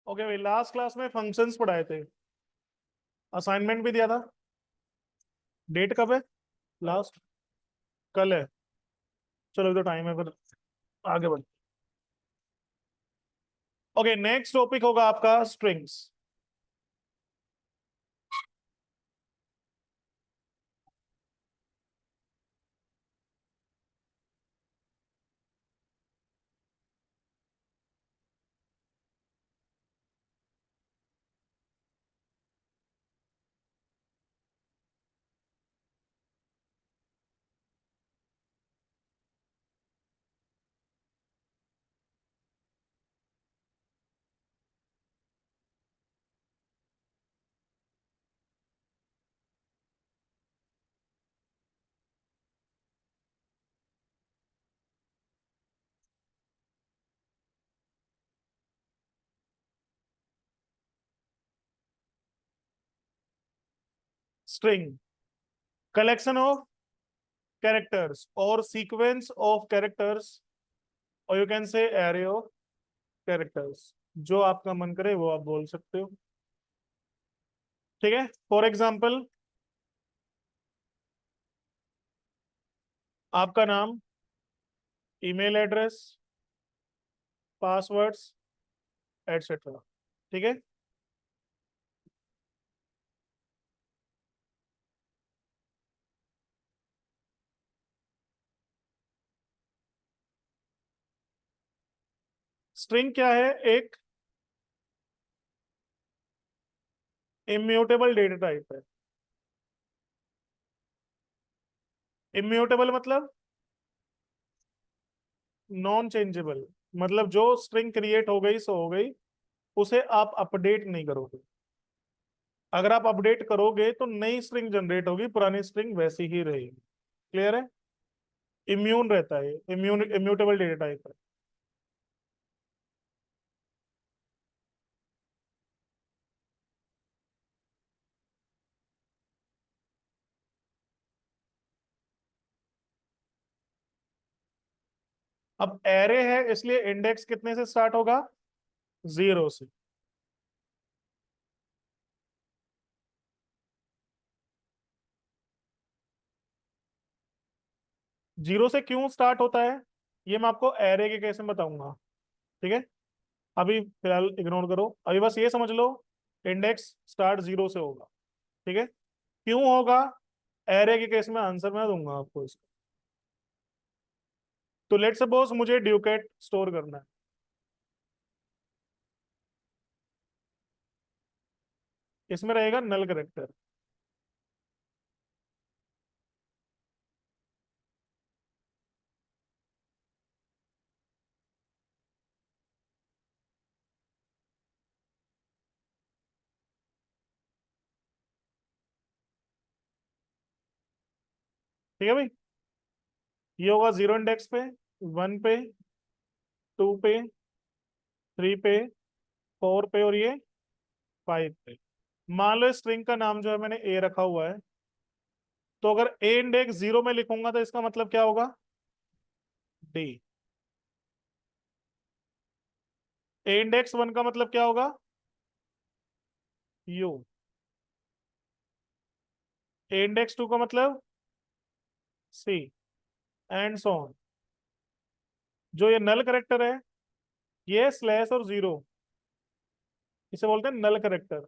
Okay भाई, last class में functions पढ़ाए थे, असाइनमेंट भी दिया था। डेट कब है लास्ट? कल है। चलो अभी तो टाइम है, फिर आगे बढ़। ओके, नेक्स्ट टॉपिक होगा आपका strings. String collection of characters और सीक्वेंस ऑफ कैरेक्टर्स, और you can say array of characters. जो आपका मन करे वो आप बोल सकते हो। ठीक है, फॉर एग्जाम्पल आपका नाम, ईमेल एड्रेस, पासवर्ड्स, एटसेट्रा। ठीक है। स्ट्रिंग क्या है? एक इम्यूटेबल डेटा टाइप है। इम्यूटेबल मतलब नॉन चेंजेबल, मतलब जो स्ट्रिंग क्रिएट हो गई सो हो गई, उसे आप अपडेट नहीं करोगे। अगर आप अपडेट करोगे तो नई स्ट्रिंग जनरेट होगी, पुरानी स्ट्रिंग वैसी ही रहेगी। क्लियर है? इम्यून रहता है, इम्यूटेबल डेटा टाइप है। अब एरे है इसलिए इंडेक्स कितने से स्टार्ट होगा? 0 से। जीरो से क्यों स्टार्ट होता है, ये मैं आपको एरे के केस में बताऊंगा। ठीक है, अभी फिलहाल इग्नोर करो, अभी बस ये समझ लो इंडेक्स स्टार्ट 0 से होगा। ठीक है, क्यों होगा? एरे के केस में आंसर मैं दूंगा आपको इसका। तो लेट सपोज मुझे ड्यूकेट स्टोर करना है। इसमें रहेगा नल करेक्टर। ठीक है भाई, ये होगा 0 इंडेक्स पे, 1 पे, 2 पे, 3 पे, 4 पे, और ये 5 पे। मान लो स्ट्रिंग का नाम जो है मैंने ए रखा हुआ है, तो अगर ए इंडेक्स 0 में लिखूंगा तो इसका मतलब क्या होगा? डी। ए इंडेक्स 1 का मतलब क्या होगा? यू। ए इंडेक्स 2 का मतलब सी, एंड सो ऑन। जो ये नल करेक्टर है, ये स्लैश और 0, इसे बोलते हैं नल करेक्टर।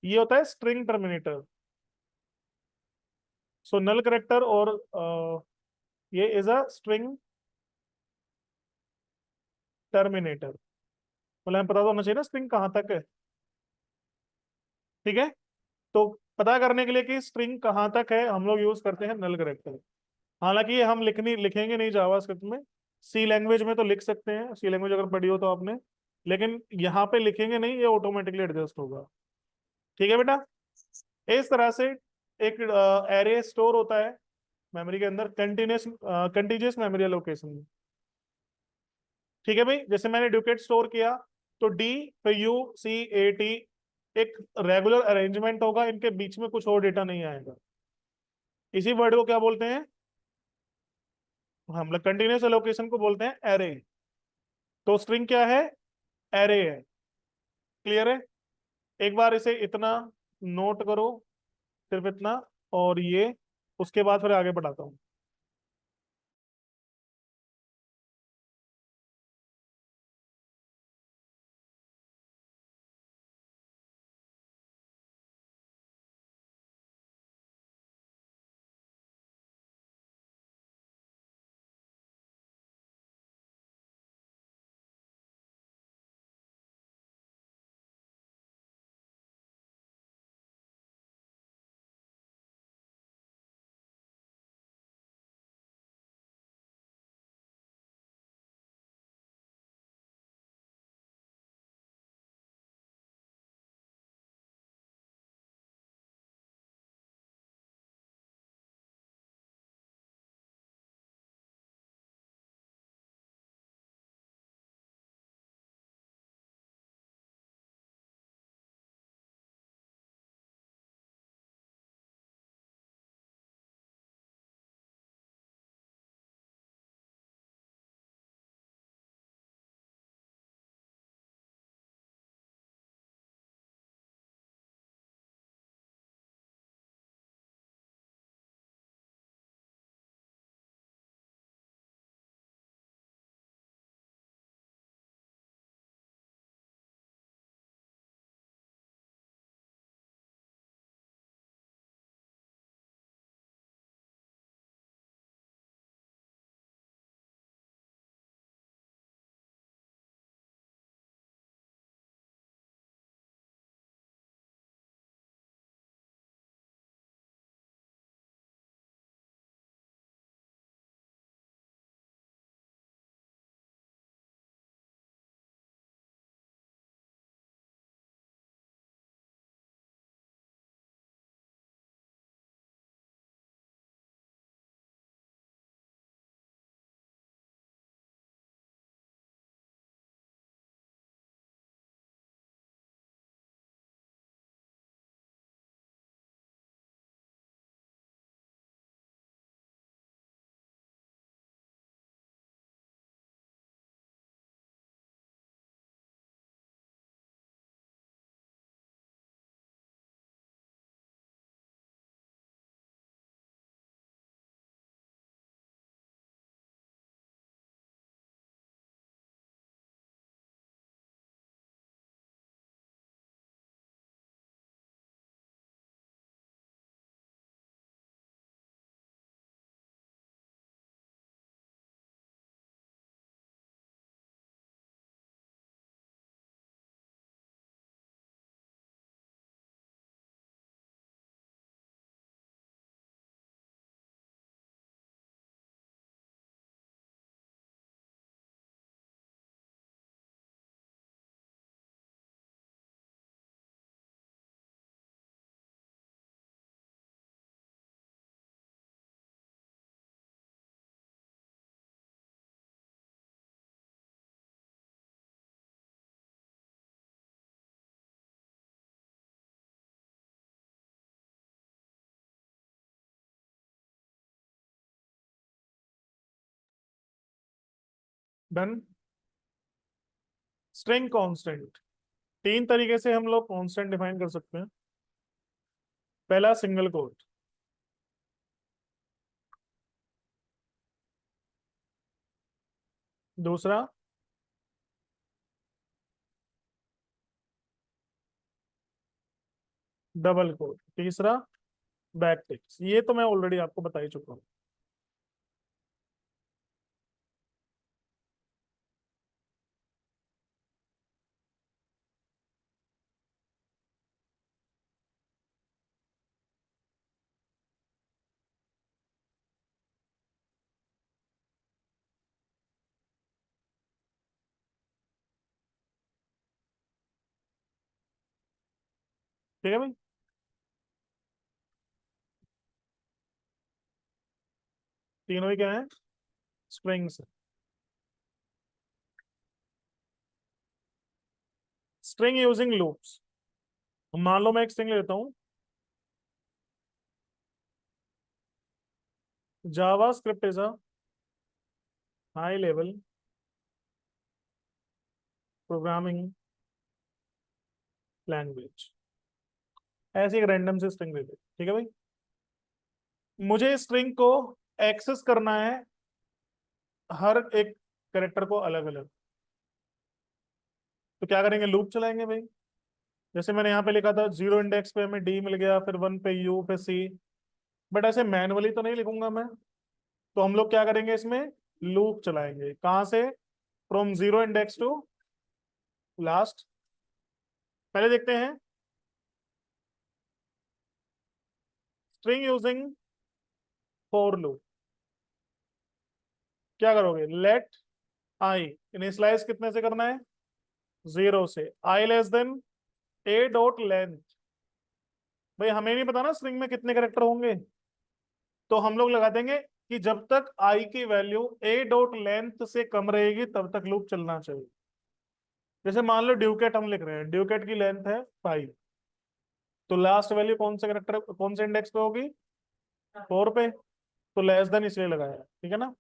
ये होता है स्ट्रिंग टर्मिनेटर। सो नल करेक्टर और ये इज अ स्ट्रिंग टर्मिनेटर। मतलब हमें पता तो होना चाहिए ना स्ट्रिंग कहाँ तक है। ठीक है, तो पता करने के लिए कि स्ट्रिंग कहाँ तक है हम लोग यूज करते हैं नल करेक्टर। हालांकि ये हम लिखेंगे नहीं जावास्क्रिप्ट में। सी लैंग्वेज में तो लिख सकते हैं, सी लैंग्वेज अगर पढ़ी हो तो आपने, लेकिन यहाँ पे लिखेंगे नहीं, ये ऑटोमेटिकली एडजस्ट होगा। ठीक है बेटा, इस तरह से एक एरे स्टोर होता है मेमोरी के अंदर, कंटिन्यूस मेमोरी एलोकेशन में। ठीक है भाई, जैसे मैंने डुकेट स्टोर किया, तो डी, फिर यू सी ए टी एक रेगुलर अरेंजमेंट होगा, इनके बीच में कुछ और डेटा नहीं आएगा। इसी वर्ड को क्या बोलते हैं? हम लोग कंटिन्यूस एलोकेशन को बोलते हैं एरे। तो स्ट्रिंग क्या है? एरे है। क्लियर है? एक बार इसे इतना नोट करो, सिर्फ इतना, और ये, उसके बाद फिर आगे बढ़ाता हूँ। डन। स्ट्रिंग कांस्टेंट, तीन तरीके से हम लोग कांस्टेंट डिफाइन कर सकते हैं। पहला सिंगल कोट, दूसरा डबल कोट, तीसरा बैक टिक्स। ये तो मैं ऑलरेडी आपको बता ही चुका हूँ। ठीक है भाई। तीनों ही क्या है? स्ट्रिंग्स। स्ट्रिंग यूजिंग लूप्स, मान लो मैं एक स्ट्रिंग लेता हूँ, JavaScript is a high level programming language, ऐसी एक रैंडम से स्ट्रिंग दे दे, ठीक है भाई। मुझे इस स्ट्रिंग को एक्सेस करना है हर एक करेक्टर को अलग अलग। तो क्या करेंगे, लूप चलाएंगे भाई। जैसे मैंने यहाँ पे लिखा था, जीरो इंडेक्स पे हमें डी मिल गया, फिर वन पे यू पे सी। बट ऐसे मैनुअली तो नहीं लिखूंगा मैं, तो हम लोग क्या करेंगे, इसमें लूप चलाएंगे। कहाँ से, from zero index to last. पहले देखते हैं, स्ट्रिंग यूजिंग फॉर लूप। क्या करोगे, लेट आई इनिशियलाइज कितने से करना है, जीरो से। I less than a dot length. भाई हमें नहीं पता ना स्ट्रिंग में कितने करेक्टर होंगे, तो हम लोग लगा देंगे कि जब तक आई की वैल्यू ए डॉट लेंथ से कम रहेगी तब तक लूप चलना चाहिए। जैसे मान लो ड्यूकेट हम लिख रहे हैं, ड्यूकेट की लेंथ है 5, तो लास्ट वैल्यू कौन से करेक्टर, कौन से इंडेक्स पे होगी, 4 पे। तो लेस देन इसलिए लगाया, ठीक है ना।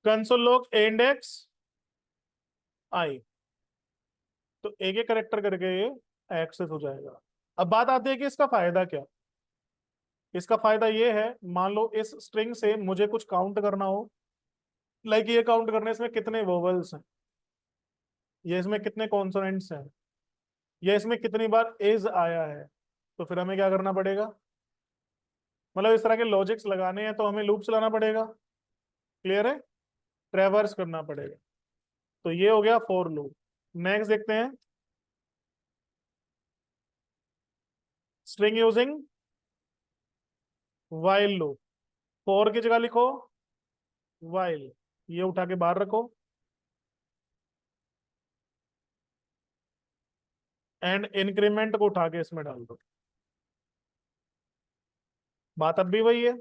कंसोल लॉग ए इंडेक्स आई, तो एक एक करेक्टर करके ये एक्सेस हो जाएगा। अब बात आती है कि इसका फायदा क्या। इसका फायदा ये है, मान लो इस स्ट्रिंग से मुझे कुछ काउंट करना हो, लाइक ये काउंट करने इसमें कितने वोवल्स हैं, ये इसमें कितने कॉन्सोनेंट्स हैं, ये इसमें कितनी बार इज आया है, तो फिर हमें क्या करना पड़ेगा, मतलब इस तरह के लॉजिक्स लगाने हैं तो हमें लूप चलाना पड़ेगा। क्लियर है, ट्रेवर्स करना पड़ेगा। तो ये हो गया फॉर लूप। नेक्स्ट देखते हैं, string using while loop. For की जगह लिखो वाइल, ये उठा के बाहर रखो, एंड इंक्रीमेंट को उठा के इसमें डाल दो। बात अब भी वही है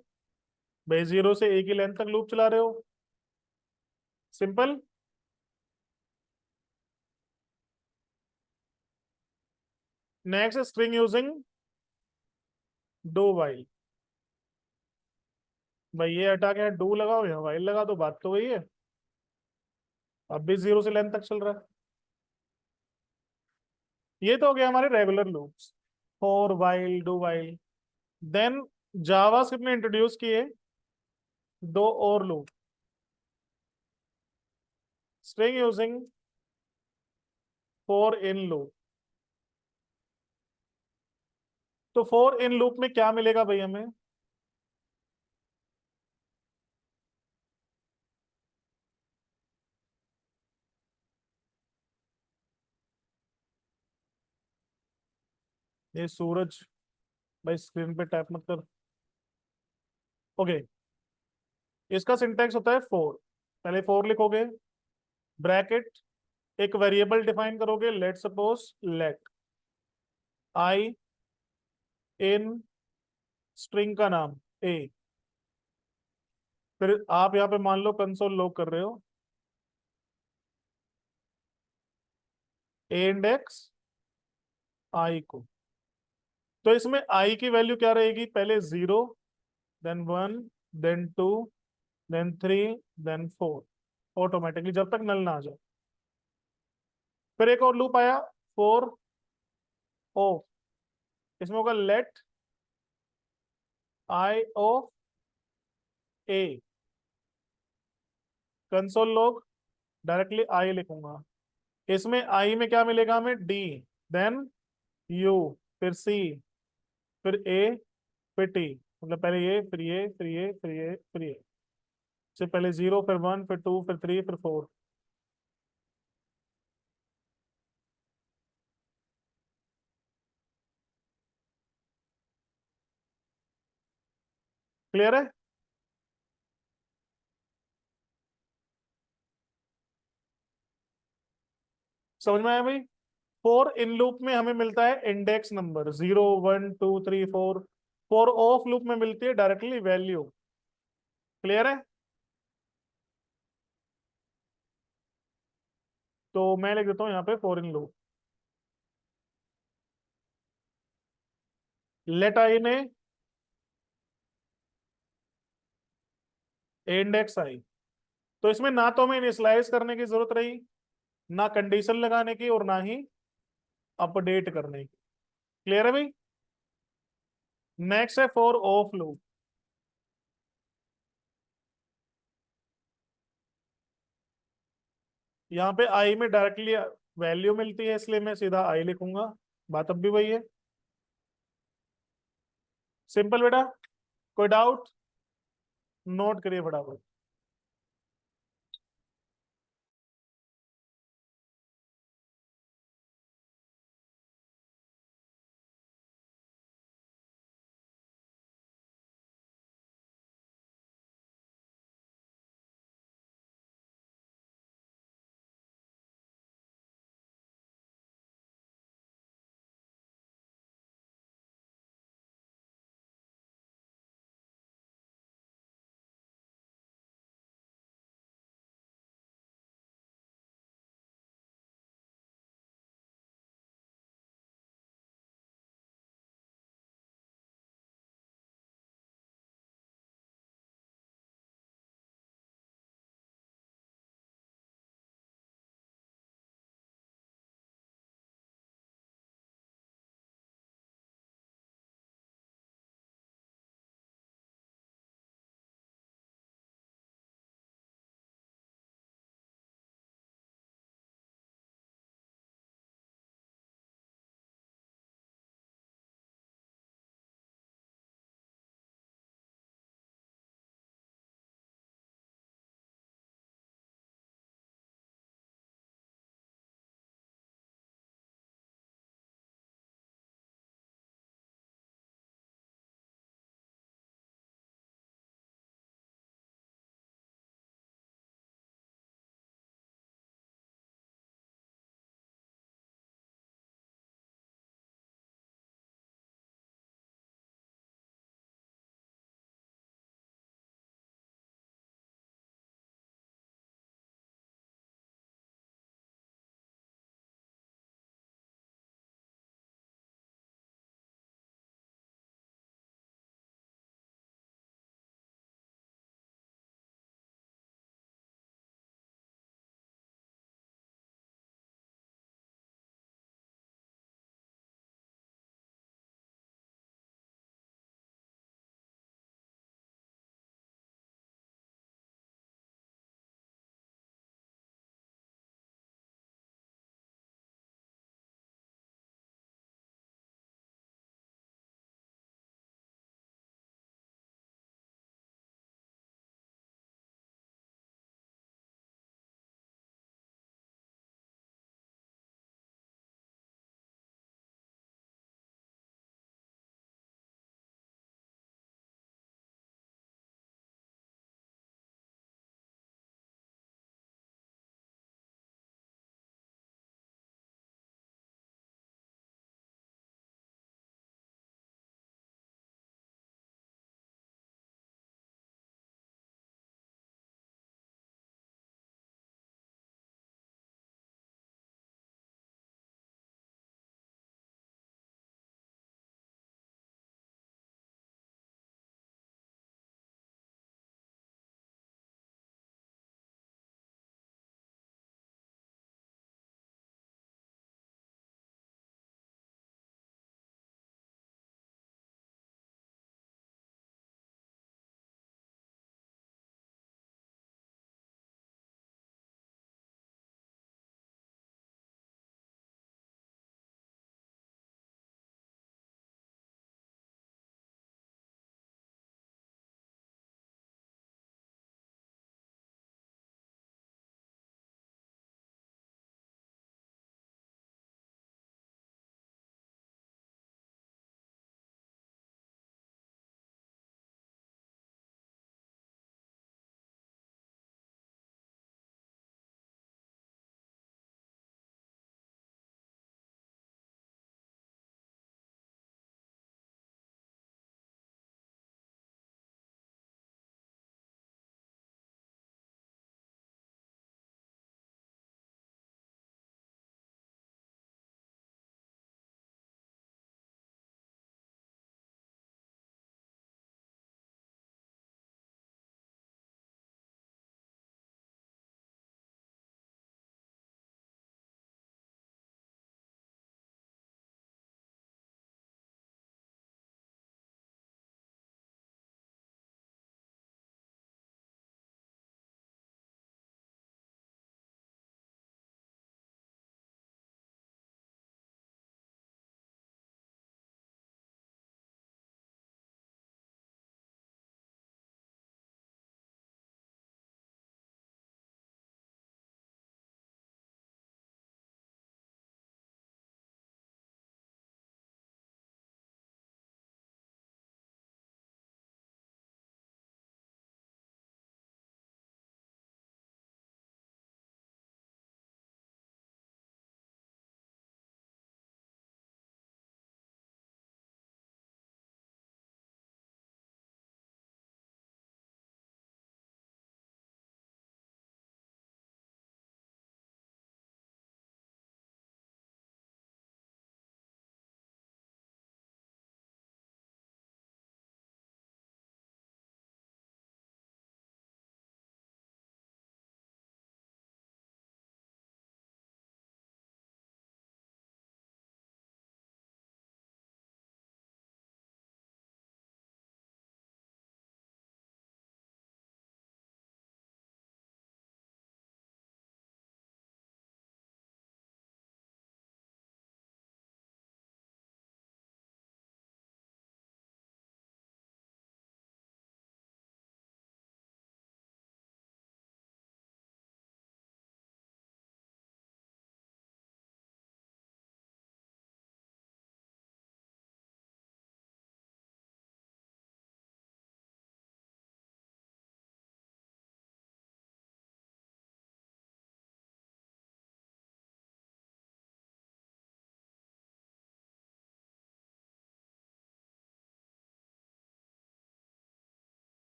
भाई, जीरो से एक ही लेंथ तक लूप चला रहे हो, simple. Next string using do while. भाई ये हटा के डू लगाओ या वाइल लगा दो, बात तो वही है। अब भी जीरो से लेंथ तक चल रहा है। ये तो हो गया हमारे regular loops, for while do while. Then JavaScript ने इंट्रोड्यूस किए दो और loop, string using for in loop. तो फॉर इन लूप में क्या मिलेगा भाई हमें, ये सूरज, भाई स्क्रीन पे टैप मत कर। ओके, इसका सिंटैक्स होता है फोर। पहले फोर लिखोगे, ब्रैकेट, एक वेरिएबल डिफाइन करोगे, let suppose let I in string का नाम ए। फिर आप यहाँ पे मान लो कंसोल लॉग कर रहे हो, ए इंडेक्स आई को। तो इसमें आई की वैल्यू क्या रहेगी, पहले zero, then one, then two, then three, then four, automatically जब तक नल ना आ जाए। फिर एक और लूप आया, फोर ऑफ, इसमें होगा let i of a. Console log, directly i लिखूंगा, इसमें आई में क्या मिलेगा हमें, डी, देन यू, फिर सी, फिर ए, फिर टी। मतलब पहले ये, फिर ये, फिर ये, फिर ये, फिर ये, से पहले जीरो, फिर वन, फिर टू, फिर थ्री, फिर फोर। क्लियर है, समझ में आया भाई। फोर इन लूप में हमें मिलता है index number, zero, one, two, three, four. For of loop में मिलती है डायरेक्टली वैल्यू। क्लियर है, तो मैं लिख देता हूँ यहाँ पे फोर इन लूप। लेट आई ने इंडेक्स आई। तो इसमें ना तो हमें इनिशियलाइज करने की जरूरत रही, ना कंडीशन लगाने की, और ना ही अपडेट करने की। क्लियर है भाई? नेक्स्ट है फॉर ऑफ लूप। यहाँ पे आई में डायरेक्टली वैल्यू मिलती है, इसलिए मैं सीधा आई लिखूंगा। बात अब भी वही है। सिंपल बेटा। कोई डाउट? नोट करिए फटाफट।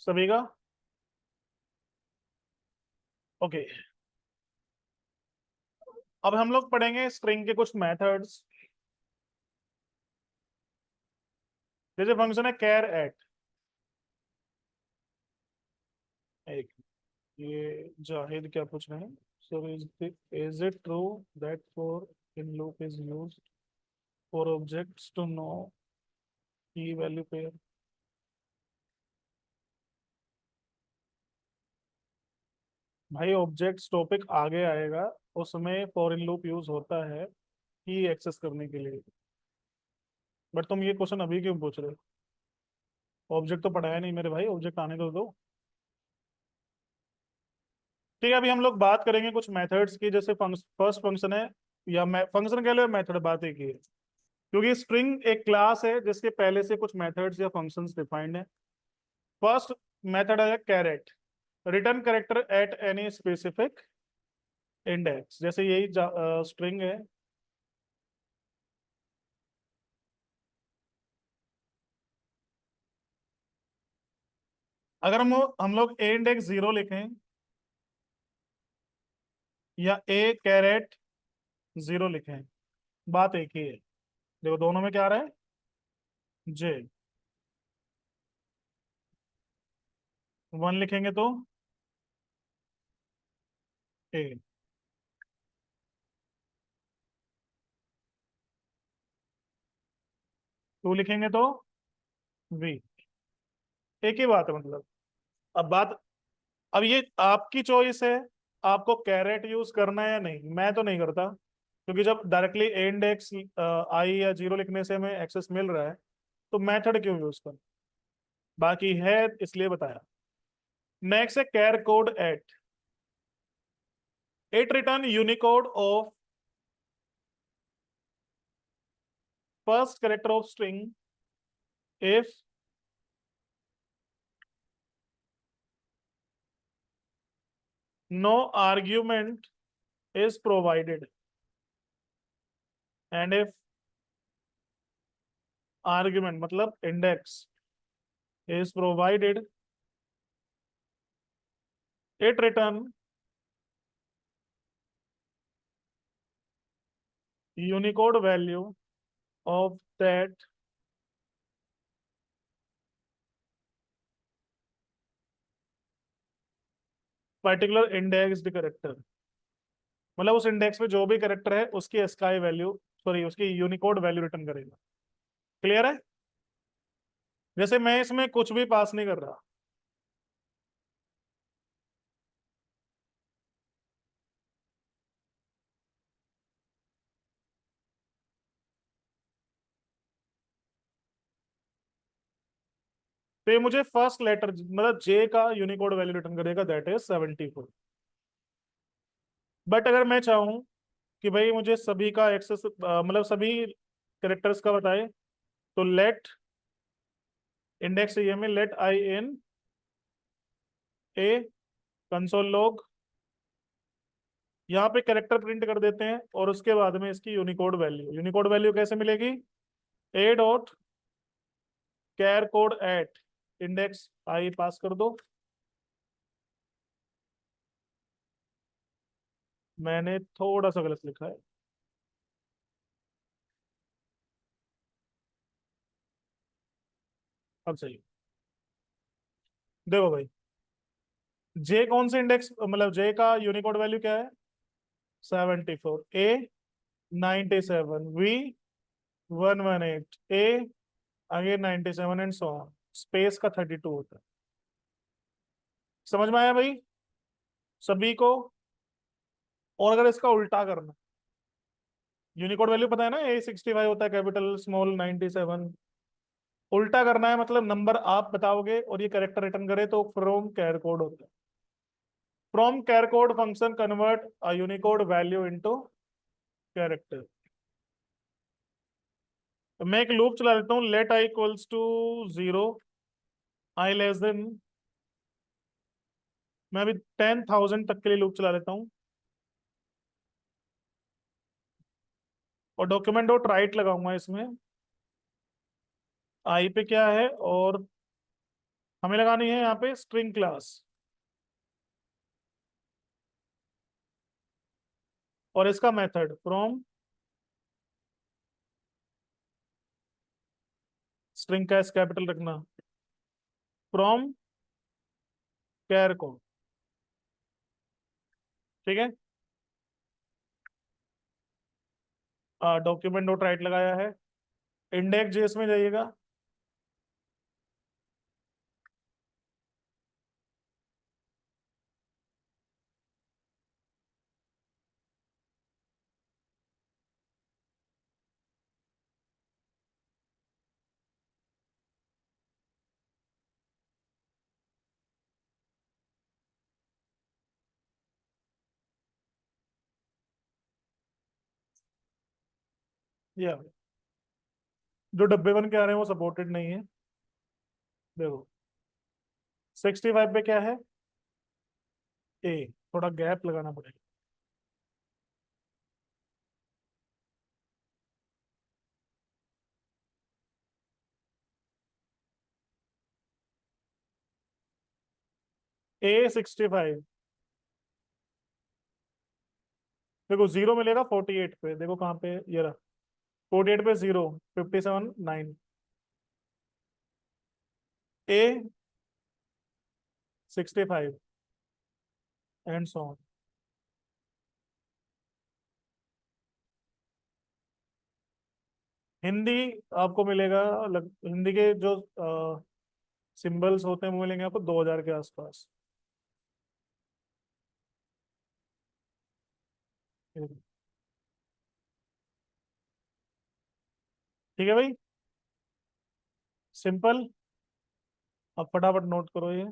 सभी का? ओके। अब हम लोग पढ़ेंगे स्ट्रिंग के कुछ मेथड्स। जैसे फंक्शन है कैर एट। एक, ये जाहिद क्या पूछ रहे हैं? So is it true that for in loop is used for objects to know key value pair? भाई ऑब्जेक्ट्स टॉपिक आगे आएगा, उसमें फॉर इन लूप यूज होता है की एक्सेस करने के लिए। बट तुम ये क्वेश्चन अभी क्यों पूछ रहे हो? ऑब्जेक्ट तो पढ़ाया नहीं मेरे भाई, ऑब्जेक्ट आने तो दो। ठीक है, अभी हम लोग बात करेंगे कुछ मेथड्स की। जैसे फर्स्ट फंक्शन है, या फंक्शन कह लो, मेथड, बात एक ही है। क्योंकि स्ट्रिंग एक क्लास है जिसके पहले से कुछ मेथड्स या फंक्शंस डिफाइंड है। फर्स्ट मेथड है charAt, return character at any specific index. जैसे यही स्ट्रिंग है। अगर हम लोग ए इंडेक्स 0 लिखें या ए कैरेट 0 लिखें, बात एक ही है। देखो दोनों में क्या आ रहा है? जे। 1 लिखेंगे तो ए, 2 लिखेंगे तो वी। एक ही बात है मतलब। अब बात, अब ये आपकी चॉइस है, आपको कैरेट यूज करना है या नहीं। मैं तो नहीं करता, क्योंकि जब डायरेक्टली इंडेक्स आई या 0 लिखने से हमें एक्सेस मिल रहा है, तो मेथड क्यों यूज कर। बाकी है इसलिए बताया। नेक्स्ट है char code at. It return Unicode of first character of string if no argument is provided and if argument मतलब index is provided, it return Unicode value of that particular indexed character. मतलब उस index में जो भी character है उसकी ASCII value, sorry उसकी Unicode value return करेगा। क्लियर है? जैसे मैं इसमें कुछ भी पास नहीं कर रहा, तो ये मुझे फर्स्ट लेटर मतलब जे का यूनिकोड वैल्यू रिटर्न करेगा, दैट इज 74। बट अगर मैं चाहूँ कि भाई मुझे सभी का एक्सेस मतलब सभी करेक्टर्स का बताए, तो लेट इंडेक्स ये में लेट आई इन ए कंसोल लॉग, यहाँ पे करेक्टर प्रिंट कर देते हैं और उसके बाद में इसकी यूनिकोड वैल्यू कैसे मिलेगी? A dot char code at index i pass कर दो। मैंने थोड़ा सा गलत लिखा है, अब सही। देखो भाई, जे कौन से इंडेक्स मतलब जे का यूनिकोड वैल्यू क्या है? 74, a 97, v 118, a again 97 and so on. Space का 32 होता है। समझ में आया भाई सभी को? और अगर इसका उल्टा करना, यूनिकोड वैल्यू पता है ना, A65 होता है, कैपिटल स्मॉल 97। उल्टा करना है मतलब नंबर आप बताओगे और ये करेक्टर रिटर्न करे, तो फ्रॉम कैर कोड होता है। From char code function convert a Unicode value into character. मैं एक लूप चला देता हूँ, let i equals to 0, i less than, मैं अभी 10,000 तक के लिए लूप चला लेता हूँ। और डॉक्यूमेंट डॉट राइट लगाऊंगा इसमें, आई पे क्या है और हमें लगानी है यहाँ पे स्ट्रिंग क्लास, और इसका मेथड फ्रॉम, स्ट्रिंग का एस कैपिटल रखना, फ्रॉम कैर को। ठीक है, डॉक्यूमेंट डॉट राइट लगाया है, इंडेक्स जेएस में जाइएगा। ये आ गया। जो डब्बे बन के आ रहे हैं वो सपोर्टेड नहीं है। देखो 65 पे क्या है, ए, थोड़ा गैप लगाना पड़ेगा। A65, देखो जीरो मिलेगा 48 पे, देखो कहाँ पे, ये रहा 48 पे zero, 57 9, A65 and so on. Hindi आपको मिलेगा, हिंदी के जो सिंबल्स होते हैं वो मिलेंगे आपको 2000 के आसपास। ठीक है भाई, सिंपल। अब फटाफट नोट करो ये।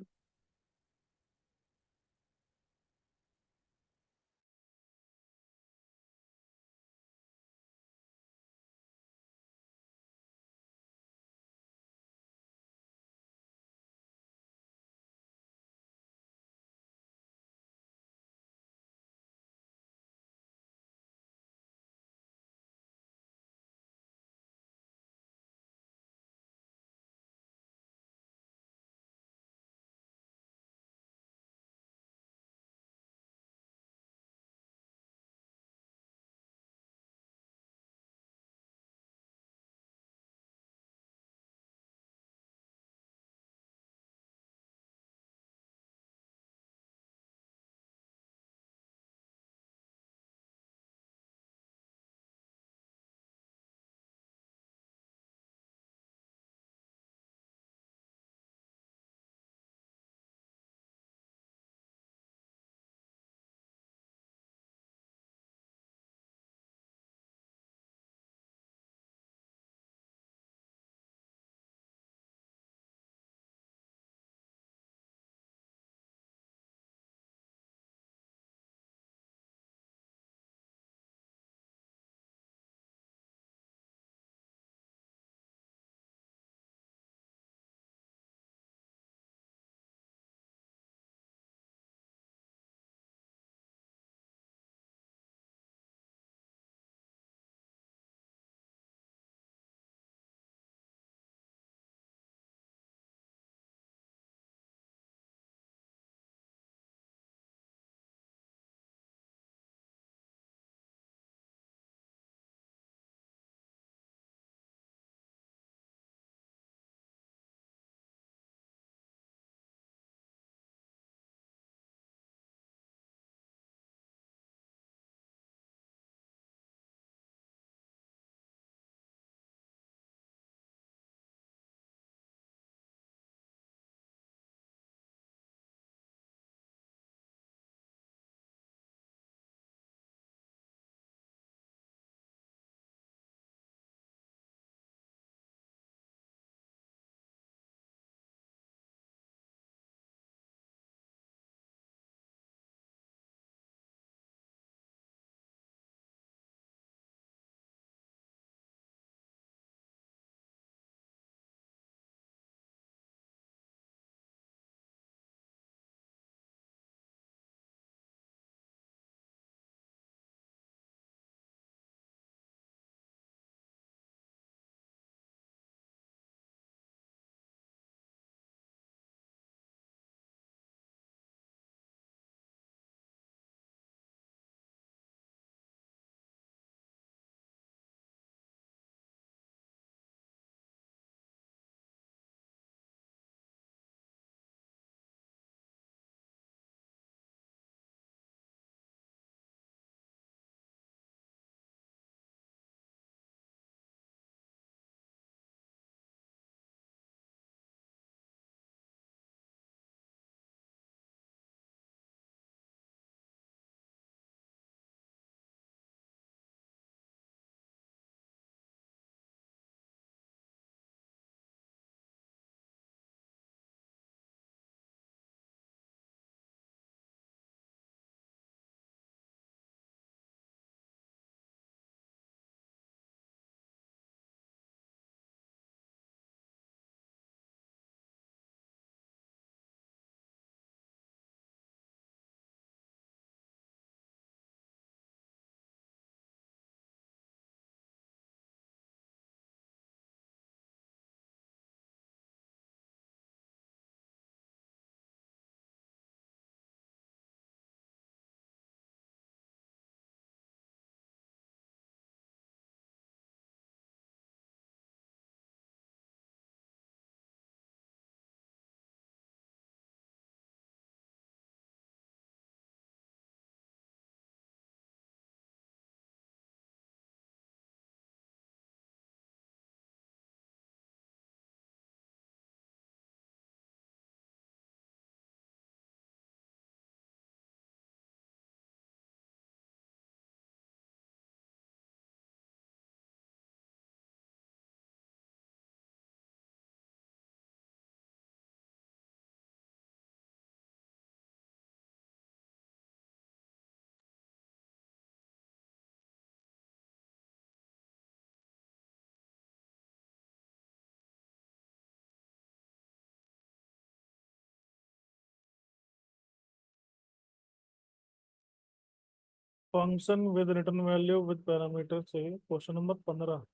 Function with return value with parameter चाहिए, क्वेश्चन नंबर 15।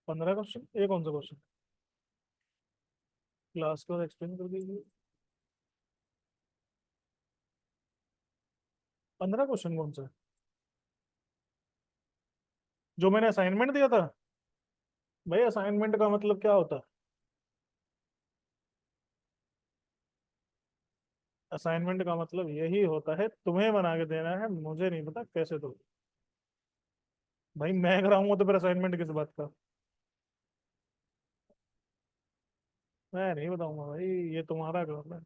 15 क्वेश्चन, ये कौन सा क्वेश्चन? क्लास का एक्सप्लेन कर दीजिए। 15 क्वेश्चन कौन सा है? जो मैंने असाइनमेंट दिया था। भाई असाइनमेंट का मतलब क्या होता है? असाइनमेंट का मतलब यही होता है, तुम्हें बना के देना है, मुझे नहीं पता कैसे दो। भाई मैं कराऊंगा तो फिर असाइनमेंट किस बात का? मैं नहीं बताऊंगा भाई, ये तुम्हारा काम है।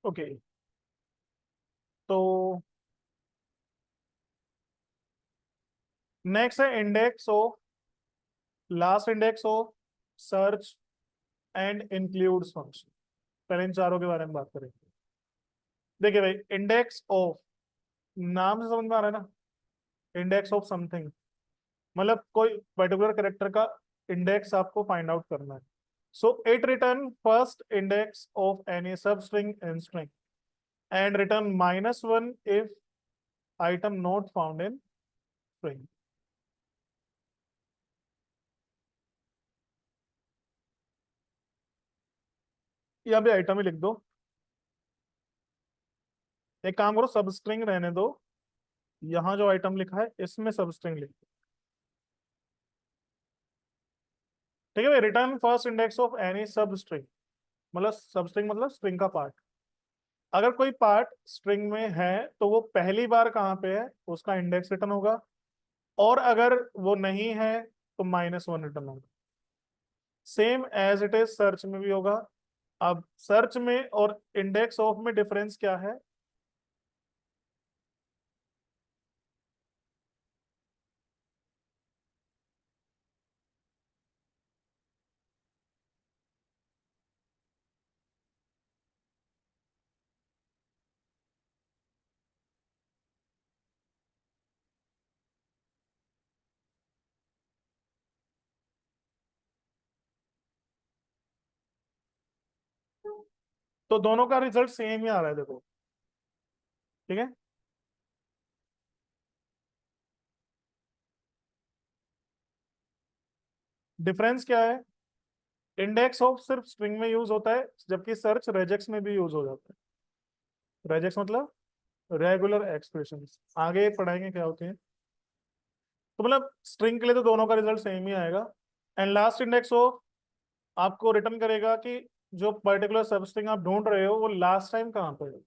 ओके। तो नेक्स्ट है index of, last index of search and includes function. पहले इन चारों के बारे में बात करेंगे। देखिए भाई, इंडेक्स ऑफ, नाम से समझ में आ रहा है ना, इंडेक्स ऑफ समथिंग, मतलब कोई पर्टिकुलर कैरेक्टर का इंडेक्स आपको फाइंड आउट करना है। So it written first index of any सब string in string and return -1 if item not found in string. या भी आइटम ही लिख दो। एक काम करो, सब स्ट्रिंग रहने दो, यहाँ जो आइटम लिखा है इसमें सब स्ट्रिंग लिख दो। ठीक है भाई, written first index of any सब स्ट्रिंग, मतलब सब स्ट्रिंग मतलब स्ट्रिंग का पार्ट। अगर कोई पार्ट स्ट्रिंग में है तो वो पहली बार कहाँ पे है, उसका इंडेक्स रिटर्न होगा। और अगर वो नहीं है तो -1 रिटर्न होगा। Same as it is search में भी होगा। अब सर्च में और इंडेक्स ऑफ में डिफरेंस क्या है? तो दोनों का रिजल्ट सेम ही आ रहा है, देखो। ठीक है। डिफरेंस क्या है? इंडेक्स ऑफ सिर्फ स्ट्रिंग में यूज होता है, जबकि सर्च रेजेक्स में भी यूज हो जाता है। रेजेक्स मतलब रेगुलर एक्सप्रेशंस, आगे पढ़ाएंगे क्या होते हैं। तो मतलब स्ट्रिंग के लिए तो दोनों का रिजल्ट सेम ही आएगा। एंड लास्ट इंडेक्स ऑफ आपको रिटर्न करेगा कि जो पर्टिकुलर सब स्ट्रिंग आप ढूंढ रहे हो वो लास्ट टाइम कहाँ पे है।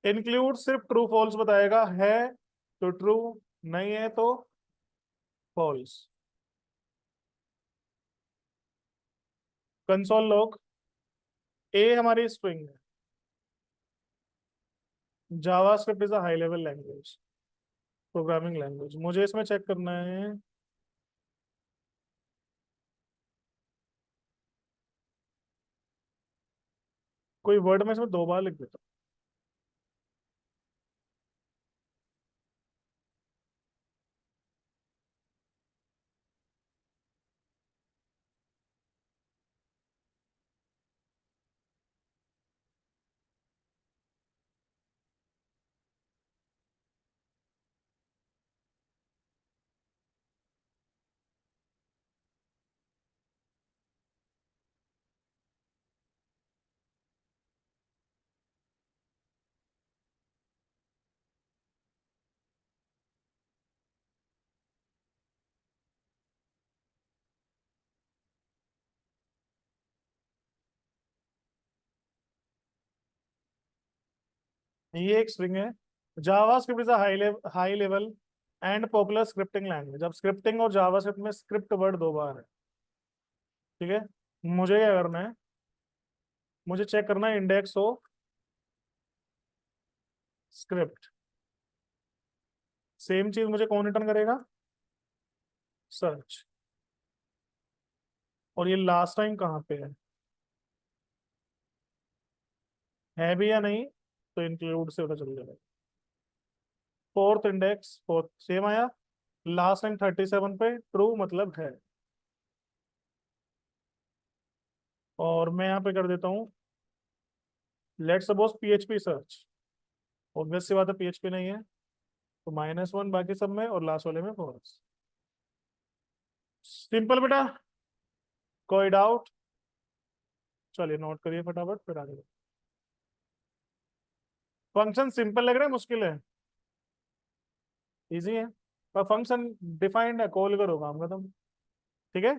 इंक्लूड सिर्फ ट्रू फॉल्स बताएगा, है तो ट्रू, नहीं है तो फॉल्स। कंसोल लॉग, ए हमारी स्ट्रिंग है। JavaScript is a high level language, programming language. मुझे इसमें चेक करना है, कोई वर्ड में इसमें 2 बार लिख देता हूँ। ये एक स्ट्रिंग है। JavaScript is a high level and popular scripting language. अब स्क्रिप्टिंग और जावास्क्रिप्ट में स्क्रिप्ट वर्ड 2 बार है। ठीक है, मुझे क्या करना है, मुझे चेक करना है इंडेक्स ऑफ स्क्रिप्ट। सेम चीज मुझे कौन रिटर्न करेगा? सर्च। और ये लास्ट टाइम कहाँ पे है भी या नहीं, तो इंक्लूड से पता चल जाएगा। फोर्थ इंडेक्स, फोर्थ सेम आया। लास्ट टाइम 37 पे ट्रू मतलब है। और मैं यहाँ पे कर देता हूँ, let suppose PHP search. Obvious सी बात है पीएचपी नहीं है, तो -1 बाकी सब में, और लास्ट वाले में फॉल्स। सिंपल बेटा, कोई डाउट? चलिए नोट करिए फटाफट फिर आगे। फंक्शन सिंपल लग रहा है, मुश्किल है? इजी है, पर फंक्शन डिफाइंड है, कॉल करो काम खत्म। ठीक है।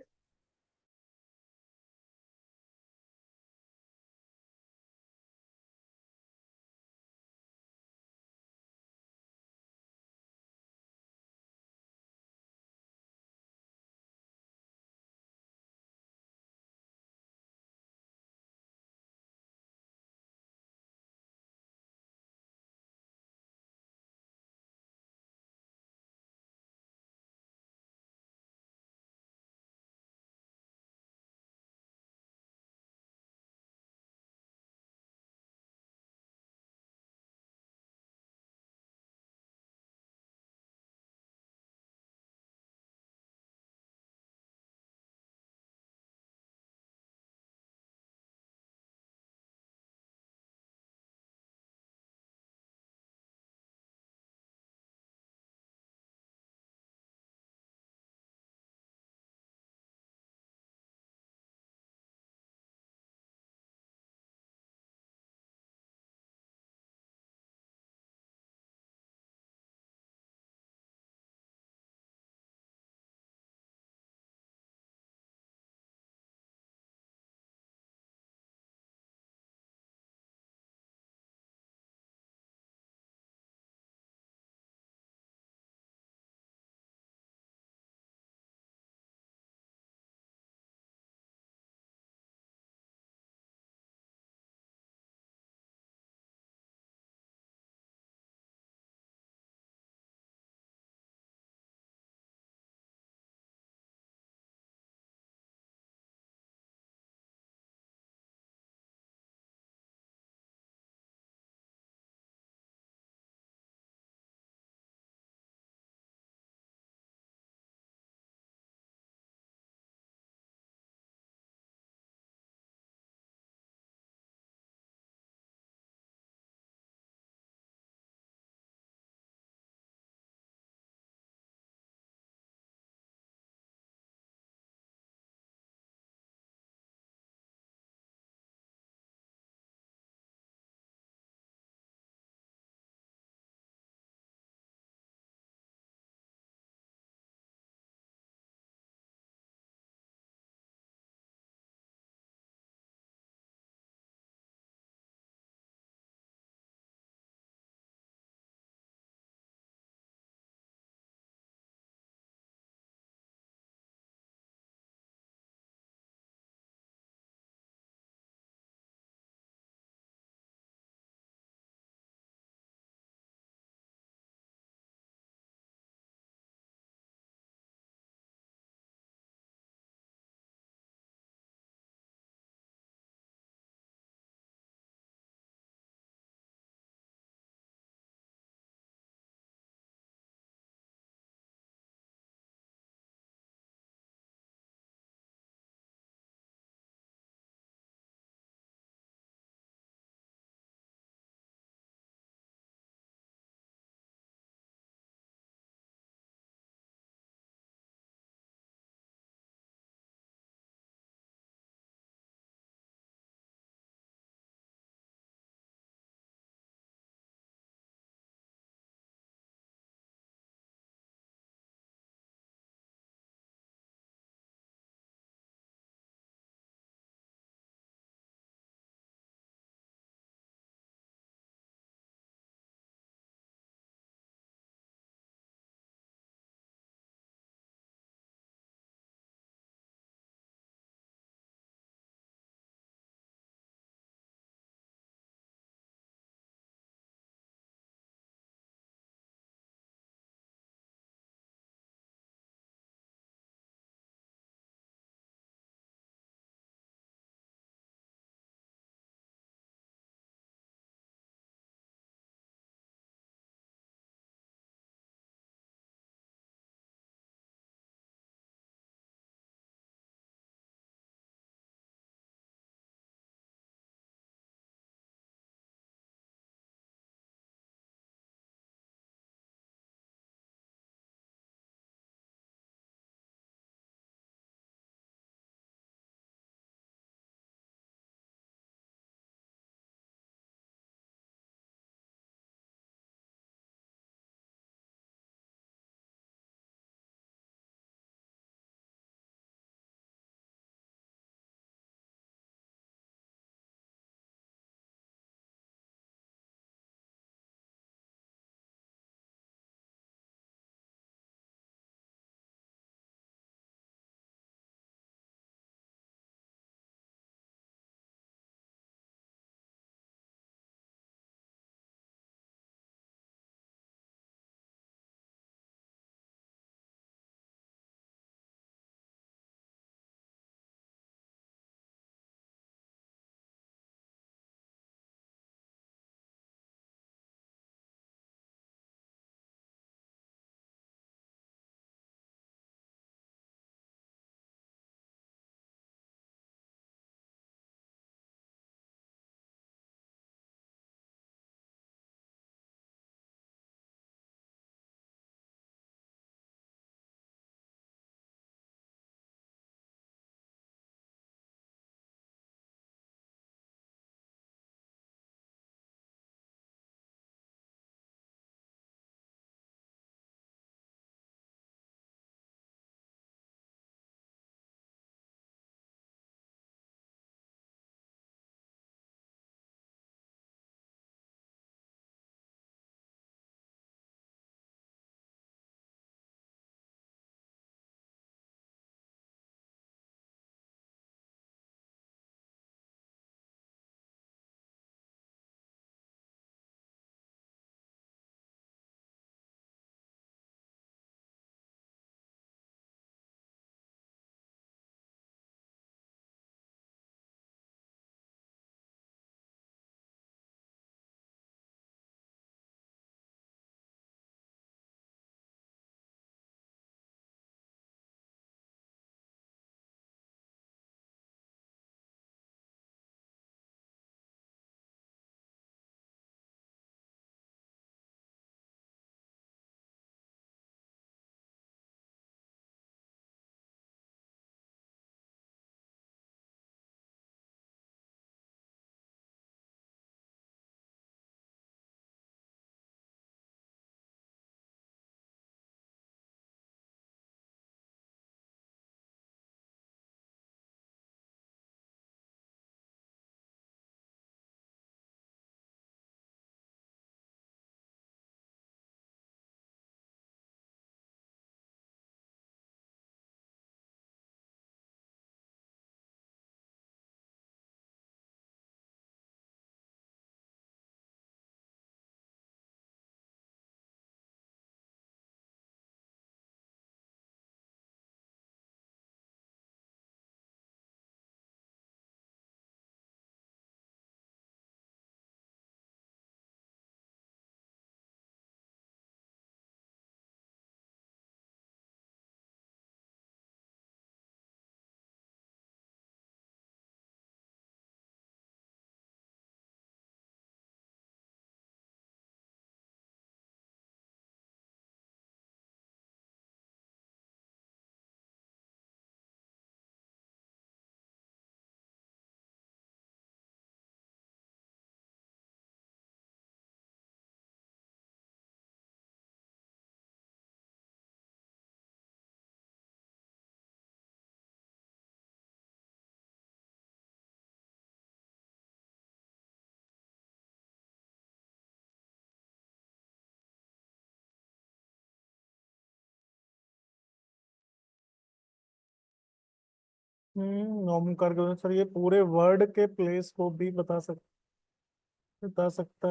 नॉर्मल करके सर ये पूरे वर्ड के प्लेस को भी बता सकता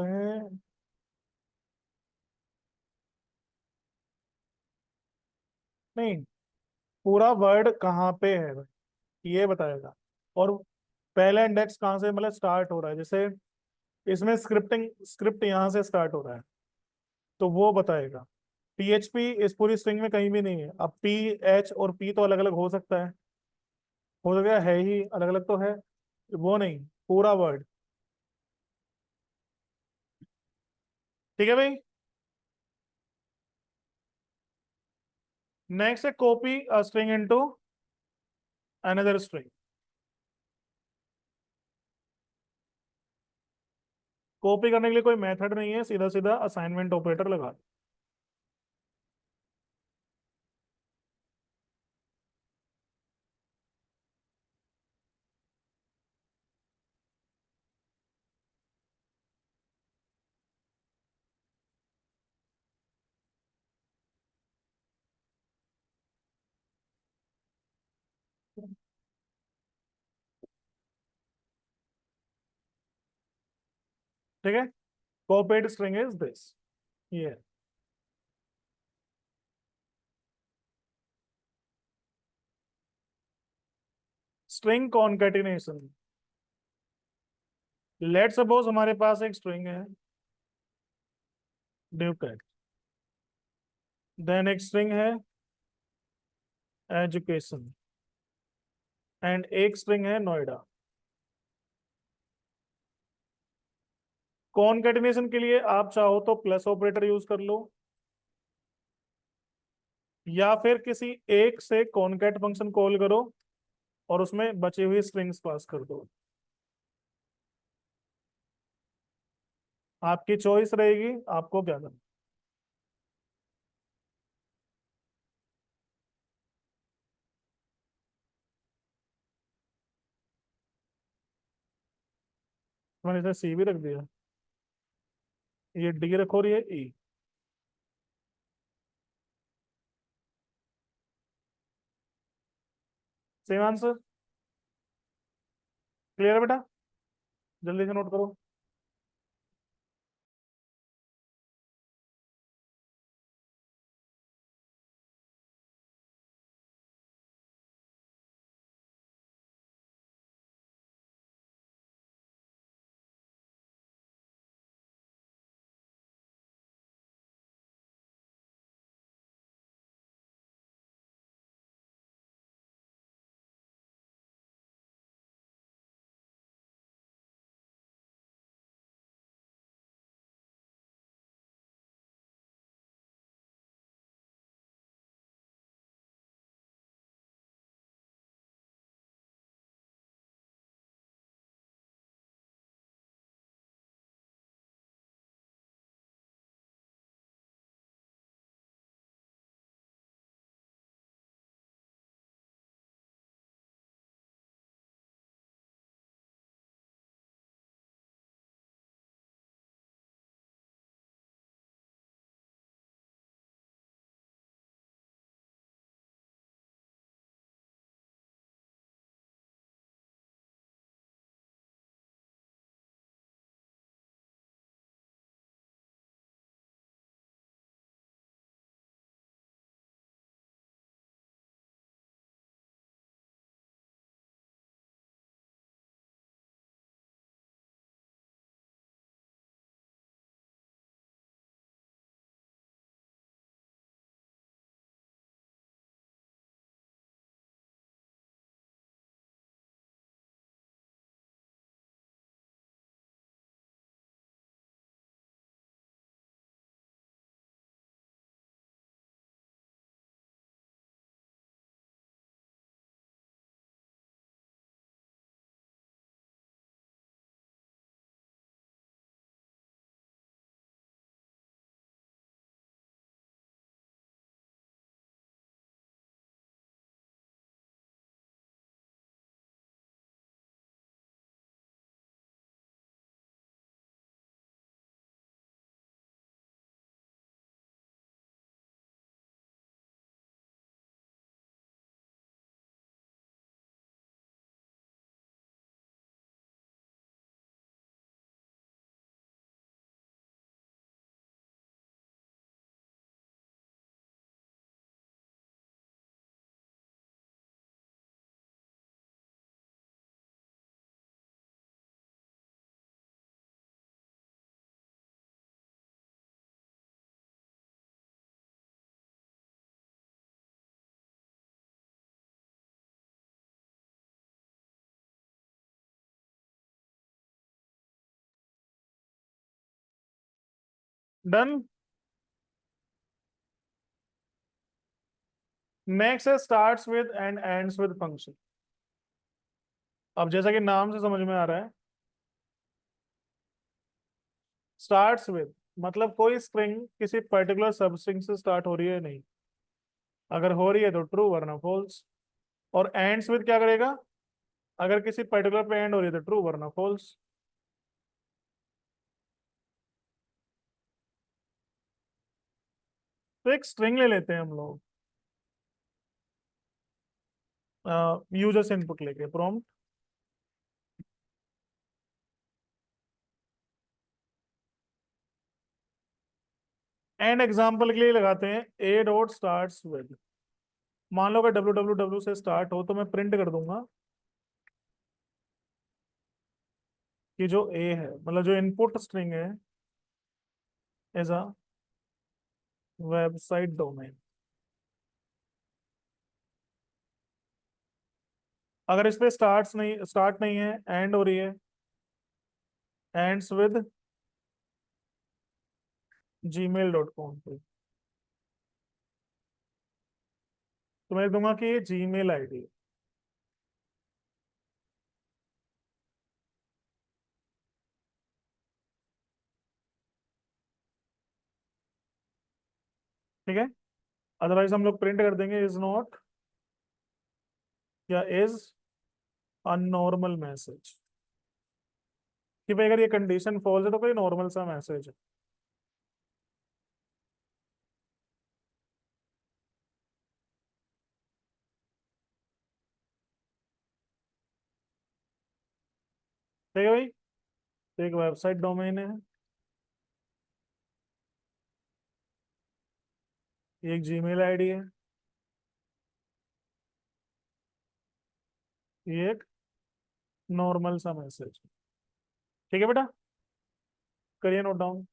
है। नहीं, पूरा वर्ड कहाँ पे है भाई, ये बताएगा। और पहला इंडेक्स कहाँ से मतलब स्टार्ट हो रहा है, जैसे इसमें स्क्रिप्ट यहाँ से स्टार्ट हो रहा है, तो वो बताएगा। पीएचपी इस पूरी स्ट्रिंग में कहीं भी नहीं है। अब पी, एच और पी तो अलग अलग हो सकता है, हो सकता है ही अलग अलग तो है, वो नहीं, पूरा वर्ड। ठीक है भाई। नेक्स्ट है copy a string into another string. Copy करने के लिए कोई मेथड नहीं है, सीधा सीधा असाइनमेंट ऑपरेटर लगा दो। ठीक है, कॉपीड स्ट्रिंग इज दिस, ये स्ट्रिंग कॉन्केटिनेशन। लेट सपोज हमारे पास एक स्ट्रिंग है ड्यूकेट, देन एक स्ट्रिंग है एजुकेशन, एंड एक स्ट्रिंग है नोएडा। कॉन्केटिनेशन के लिए आप चाहो तो प्लस ऑपरेटर यूज कर लो, या फिर किसी एक से कॉनकैट फंक्शन कॉल करो और उसमें बची हुई स्ट्रिंग्स पास कर दो। आपकी चॉइस रहेगी, आपको क्या करना। मैंने इसे सी भी रख दिया, ये डी रखो और ये ई। Same answer. क्लियर है बेटा, जल्दी से नोट करो। डन। नेक्स्ट है starts with and ends with function. अब जैसा कि नाम से समझ में आ रहा है, स्टार्ट्स विद मतलब कोई स्ट्रिंग किसी पर्टिकुलर सब स्ट्रिंग से स्टार्ट हो रही है नहीं, अगर हो रही है तो ट्रू वरना फॉल्स। और एंड्स विद क्या करेगा, अगर किसी पर्टिकुलर पे एंड हो रही है तो ट्रू वरना फॉल्स। तो एक स्ट्रिंग ले लेते हैं हम लोग, यूजर से इनपुट लेके प्रॉम्प्ट, एंड एग्जाम्पल के लिए लगाते हैं ए डॉट स्टार्ट विद। मान लो अगर डब्ल्यू डब्ल्यू डब्ल्यू से स्टार्ट हो तो मैं प्रिंट कर दूंगा कि जो ए है, मतलब जो इनपुट स्ट्रिंग है, एज अ वेबसाइट डोमेन। अगर इस पे स्टार्ट नहीं है, एंड हो रही है, एंड्स विद gmail.com पे, तो मैं दूंगा कि ये जीमेल आईडी है। ठीक है। अदरवाइज हम लोग प्रिंट कर देंगे इज नॉट या इज अ नॉर्मल मैसेज, कि भाई अगर ये कंडीशन फॉल्स है तो कोई नॉर्मल सा मैसेज है। ठीक है भाई। तो एक वेबसाइट डोमेन है, एक जीमेल आईडी है, ये एक नॉर्मल सा मैसेज। ठीक है बेटा, करिए नोट डाउन।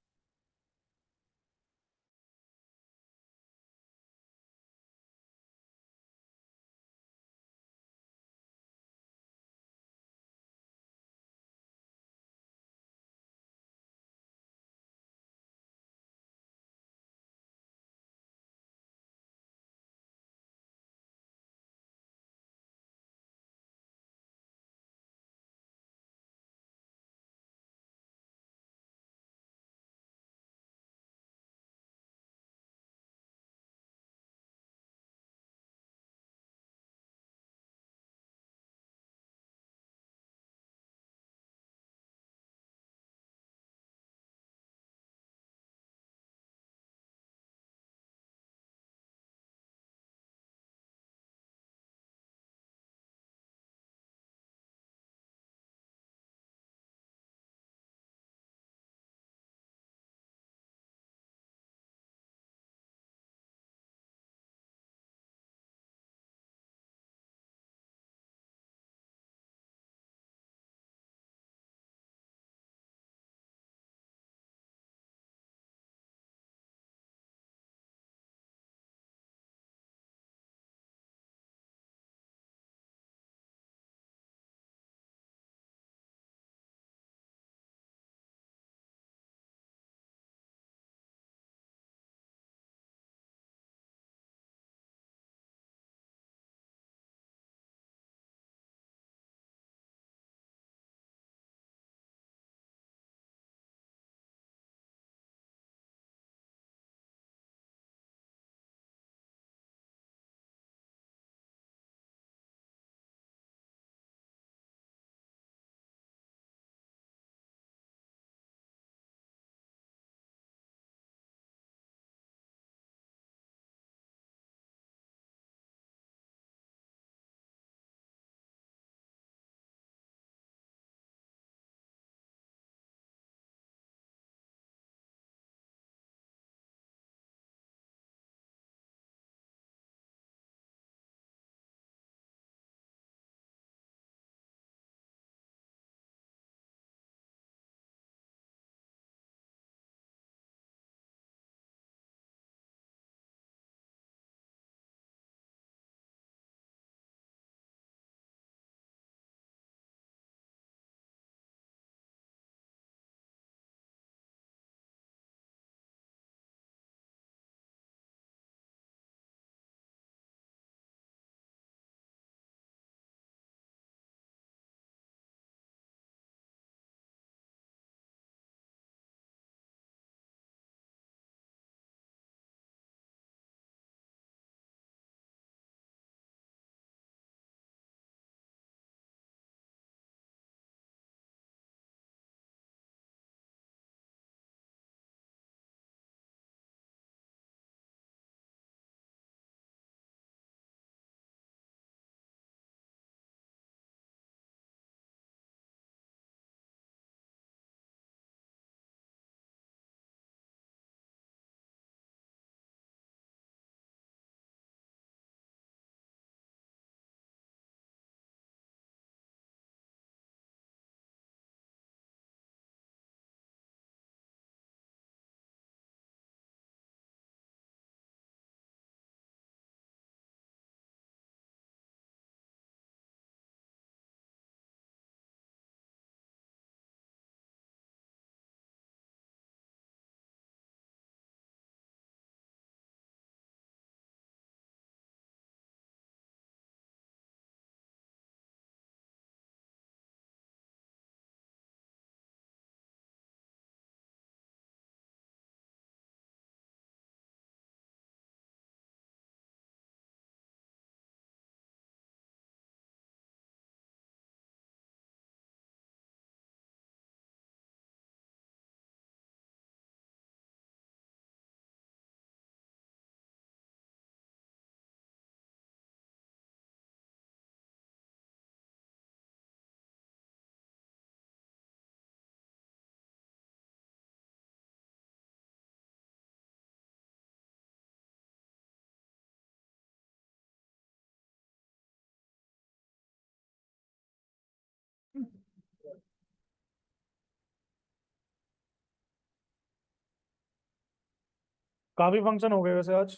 काफी फंक्शन हो गए वैसे आज।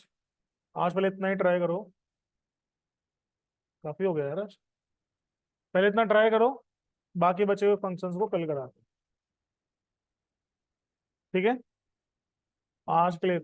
आज पहले इतना ही ट्राई करो। काफी हो गया यार आज। पहले इतना ट्राई करो, बाकी बचे हुए फंक्शंस को कल करा। ठीक है, आज के लिए